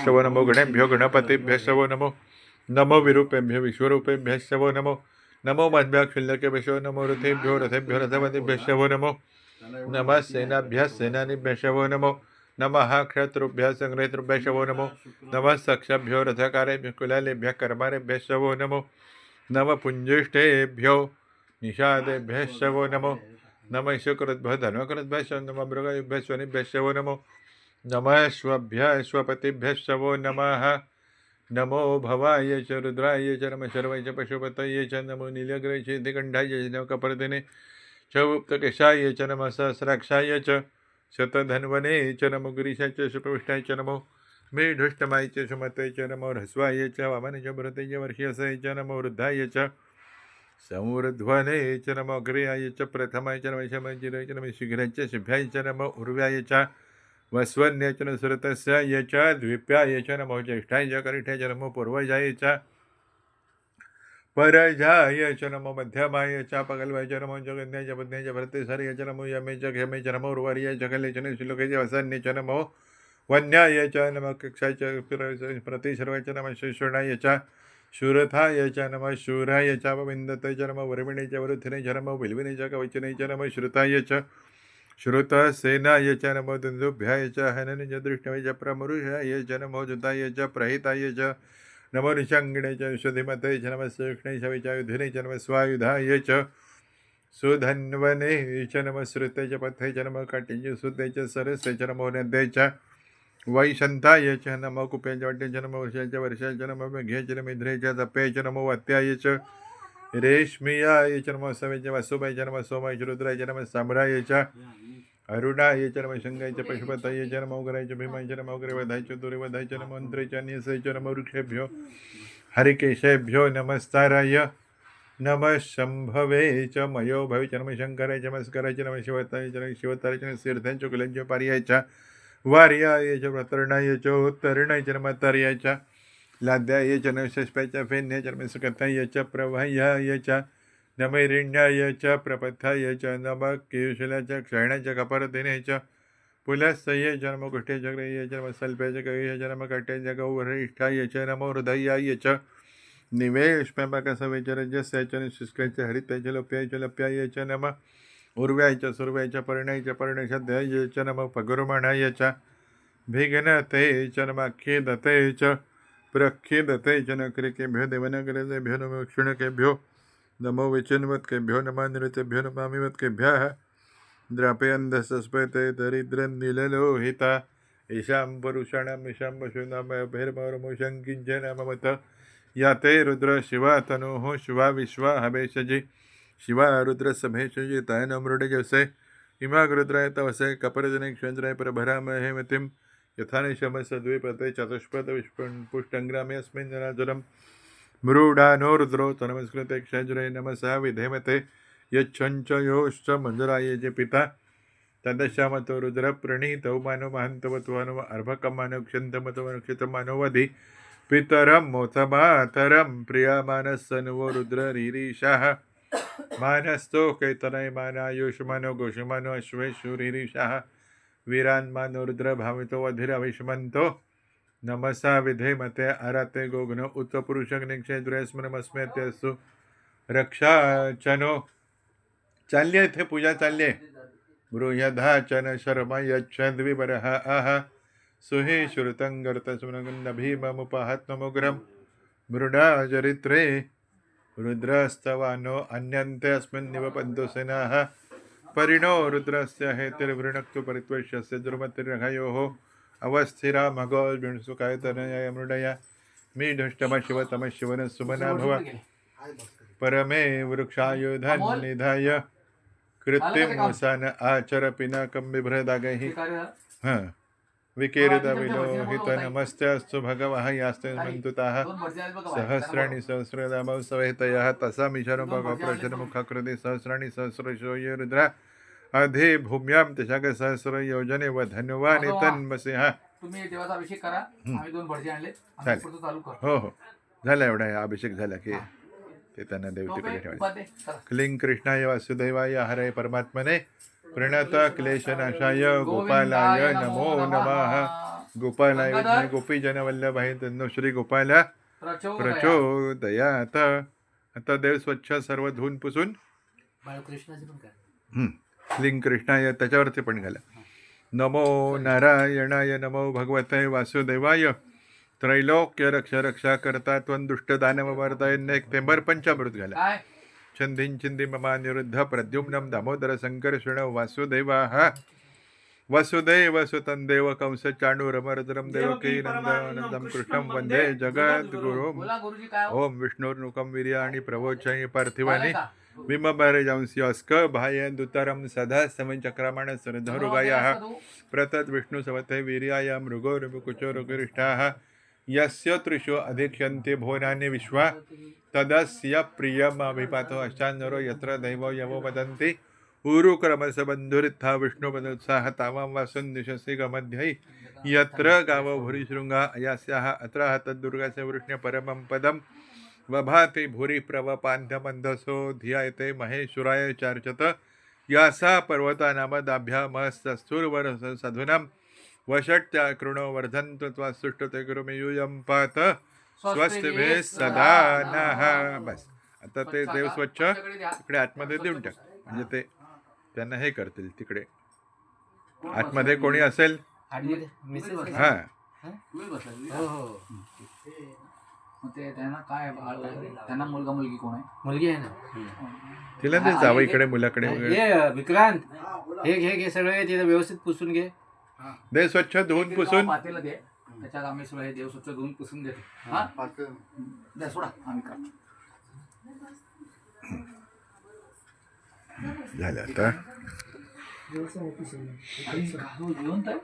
शवो नमो गणेभ्यो गणपतिभ्य शवो नमो नमो विरूपेभ्यो विश्वरूपेभ्य शवो नमो नमो मद्भ्य क्षुल्लकेभ्य शवो नमो रथेभ्यो रथपतिभ्य शवो नमो नमः सेनाभ्यः सेनानीभ्य शवो नमो नमः क्षत्रुभ्यः संग्रहितृभ्य शवो नमो नमः सक्षभ्यो रथकारेभ्य कुलालेभ्यः कर्मारेभ्य शवो नमो नमः पुञ्जिष्ठेभ्यो निषादेभ्यः शवो नमो नमः शुक्रद्भ्यः धर्मकृद्भ्यः शवो नमः मृगयुभ्यः स्वनिभ्यः शवो नमो नमः श्वभ्यः श्वपतिभ्यः शवो नमः नमो भवाय च रुद्राय च नमः शर्वाय च पशुपतये च नमो नीलग्रहे च दिगण्ठाय च नमः कपर्दिने च गुप्तकेशाय च नमः सहस्राक्षाय च शतधन्वने च नमो गिरीशाय च सुप्रविष्टाय च नमो मेढुष्टमाय च सुमते च नमो ह्रस्वाय च वामने च भरते च वर्षीयसे च नमो वृद्धाय च संवृध्वने च नमो अग्रयाय च प्रथमाय च नमः शमजिराय च नमः शीघ्राय च शुभ्याय च नमो उर्व्याय च वस्वन्य च सुरतस्य च द्विप्याय च नमो ज्येष्ठाय च करिष्ठाय च नमो पूर्वजाय च परजाय च नमो मध्यमाय च पगलवाय च नमो जगन्याय च पद्याय च भरतेसर्य च नमो यमे च घेमे च नमो उर्वर्याय च कले च श्लोके च वसन्य च नमो वन्याय च नमः कक्षाय च प्रतिशर्वाय च नमः शिशुणाय च शूरथाय च नमः शूराय च विन्दते च नमः वरुविणे च वरुथिने च नमो बिल्विने च कवचने च नमः श्रुताय च श्रुतसेनाय च नमो दुन्दुभ्याय च हनने च दृष्टवे च प्रमरुषाय च नमो जुताय च प्रहिताय च नमो निषङ्गिणे च विशुधिमते च नमः श्रीकृष्णे च विचायुधिने च नमः स्वायुधाय च सुधन्वने च नमः श्रुते च पथे च नमः कटे च सुते च सरसे च नमो नद्ये च वैशन्ताय च नमो कुपे च वटे च नमो वर्षाय च वर्षाय च नमो मेघे च मिध्रे च तपे च नमो वत्याय च रेश्मियाय च नमो सवे च वसुभाय च नमः सोमाय च रुद्राय च नमः सम्राय च अरुणाय च नमः शंगाय च पशुपतये च नमो उग्राय च भीमाय च नमो उग्रवधाय च दुर्वधाय च नमो अन्त्रे च अन्यसे च नमो वृक्षेभ्यो हरिकेशेभ्यो नमस्ताराय नमः शंभवे च मयो भवे च नमः शंकराय च नमस्काराय च नमः शिवताय च नमः शिवताय च नमः तीर्थाय च कुलंच पार्याय च वार्याय च प्रतरणाय च उत्तरणाय च नमः तार्याय च लाद्याय च नमः शष्पाय च फेन्याय च नमः सुकथाय च प्रवाह्याय च नमैरिण्याय च प्रपथाय च नमः केशलाय च क्षयणाय च कपर्दिने च पुलस्सये च नमो कुष्ठे च ग्रह्य च नमः सल्पे च कविय च नमः कट्टे च गौवरिष्ठाय च नमो हृदयाय च निवेशपकसवे च रजस्याय च निःशुष्काय च हरिताय च लोप्याय च लप्याय च नमः उर्व्याय च सुर्व्याय च पर्णाय च पर्णशद्याय च नमः पगुरुमणाय च भिघ्नते च नमः खेदते च प्रखेदते च नकृकेभ्यो देवनगरेभ्यो नमो क्षुणकेभ्यो नमो विचिन्वत्केभ्यो नमः निरतेभ्यो नमामिवत्केभ्यः द्रापयन्धसस्पते दरिद्रन्निललोहिता ईशां पुरुषाणाम् ईशां पशूनामभिर्मोर्मुषं किञ्चनममत याते रुद्र शिवा तनोः शिवा विश्वा हवेशजि शिवा रुद्रसभेशजि तयन मृडजसे हिमागरुद्राय तवसे कपर्दिने क्षन्द्राय प्रभरामहे मतिं यथानिशमसद्विपते चतुष्पद पुष्टङ्ग्रामे अस्मिन् जनाजुरम् मृडानो रुद्रो तनमस्कृते क्षज्रे नमसा विधेमते यच्छञ्च योश्च मञ्जराय च पिता तदश्यामतो रुद्र प्रणीतौ मानो महन्तवत्वानो अर्भकमानो क्षन्तमतो वधि पितरं मोथमातरं प्रियमानस्सनुवो रुद्र रीरीशाः मानस्तो कैतनय मानायुष्मानो गोषमानो अश्वेशुरीरीशाः वीरान्मानो रुद्र भावितो अधिरविष्मन्तो नमसा विधेमते आराते गोघ्नो उत्तपुरुषग्निक्षेद्रस्मनमस्मेत्यस्तु रक्षाचनो चालले थे पूजा चालले बृहदाचन शर्मा यच्छद्विवरः आह सुहे श्रुतङ्गर्तसुनगन्नभीममुपहत्नमुग्रं मृडाचरित्रे रुद्रस्तवानो अन्यन्ते अस्मिन्निव पन्तुसेनाः परिणो रुद्रस्य हेतिर्वृणक्तु परित्वष्यस्य दुर्मतिर्घयोः अवस्थिरा मगोल्बिणसुकायतनय मृडया मीढुष्टम शिवतम शिवन सुमना भव परमे वृक्षायुधन्निधाय कृत्रिमवसान आचर पिनाकं बिभ्रदागैः विकीर्तविलोहित नमस्तेऽस्तु भगवः यास्ते मन्तुताः सहस्राणि सहस्रनामौ सवेतयः तसामीशनो भगवप्रशनमुखकृति सहस्राणि सहस्रशो ये रुद्रा अधि भूम्यां दशकसहस्र योजने व धन्यवाने तन्मसिंह तुम्ही देवाचा अभिषेक करा. आम्ही 2 भटजी आणले. चालेल. पुढचं चालू कर. हो हो झाला एवढा अभिषेक झाला की ते त्यांना देव तिकडे ठेवायचं. क्लीं कृष्णाय वासुदेवाय हरे परमात्मने प्रणत क्लेशनाशाय गोपालाय नमो नमः. गोपालाय गंगाधर. विष्णू गोपीजन वल्लभाय तन्नो श्री गोपाला प्रचोदयात. प्रचोदयात. आता देव स्वच्छ सर्व धुवून पुसून बाळकृष्णाचे पण काय लिंग कृष्णाय त्याच्यावरती पण घाला. नमो नारायणाय नमो भगवते वासुदेवाय त्रैलोक्य रक्षा करता त्वं दुष्ट दानव वार्ताय एक तेंबर पंचामृत घाला. काय छंदीं छिंदी ममा निरुद्ध प्रद्युम्नं दामोदर संकर्षण वासुदेवाः वसुदेव सुतं देव कंस चाणूरमर्दनं देवकी नंदनं कृष्णं वंदे जगद्गुरुं. बोला गुरुजी काय हो? ओम विष्णुर्नुकं वीर्याणि प्रवोचय पार्थिवानि झालं का? विमभरजंस्यस्क भायन्दुतरं सदा समचक्रमण सुरधरुगायाः साधू. प्रतद् विष्णुसवते वीर्याय मृगोरुकुचोरुगरिष्ठाः यस्य त्रिषु अधिक्ष्यन्ते भुवनानि विश्वा तदस्य प्रियमभिपातो अष्टान्नरो यत्र दैवो यवो वदन्ति उरुक्रमसबन्धुरित्था विष्णुपदोत्साह तावां वासुन् दिशसि गमध्यै यत्र गावो भूरिशृङ्गा अयास्याः अत्र तद्दुर्गस्य वृष्ण्य परमं पदं वभाति भूरि प्रवपान्ध्यमन्धसो धियायते महेश्वराय चार्चत यासा पर्वता नामदाभ्यामस्तस्थूर्वर सधुनां वषट्या कृणो वर्धन्तु त्वा सुष्टुते गुरुमे यूयं पात स्वस्तिभिः सदा नः. बस आता ते देव स्वच्छ तिकडे आतमध्ये देऊन टाक म्हणजे ते त्यांना हे करतील तिकडे आतमध्ये कोणी असेल आतमध्ये मिसेस हा तुम्ही बसला. हो हो मग ते त्यांना काय बाळ काय? त्यांना मुलगा मुलगी कोण आहे? मुलगी आहे ना तिला ते जावं इकडे मुलाकडे वगैरे ये विक्रांत हे सगळं तिथं व्यवस्थित पुसून घे. दे स्वच्छ धुवून पुसून पातेलं दे त्याच्यात आम्ही सगळं हे देव स्वच्छ धुवून पुसून देतो. हा द्या सोडा आम्ही करतो. झालं आता आणि घालून घेऊन तर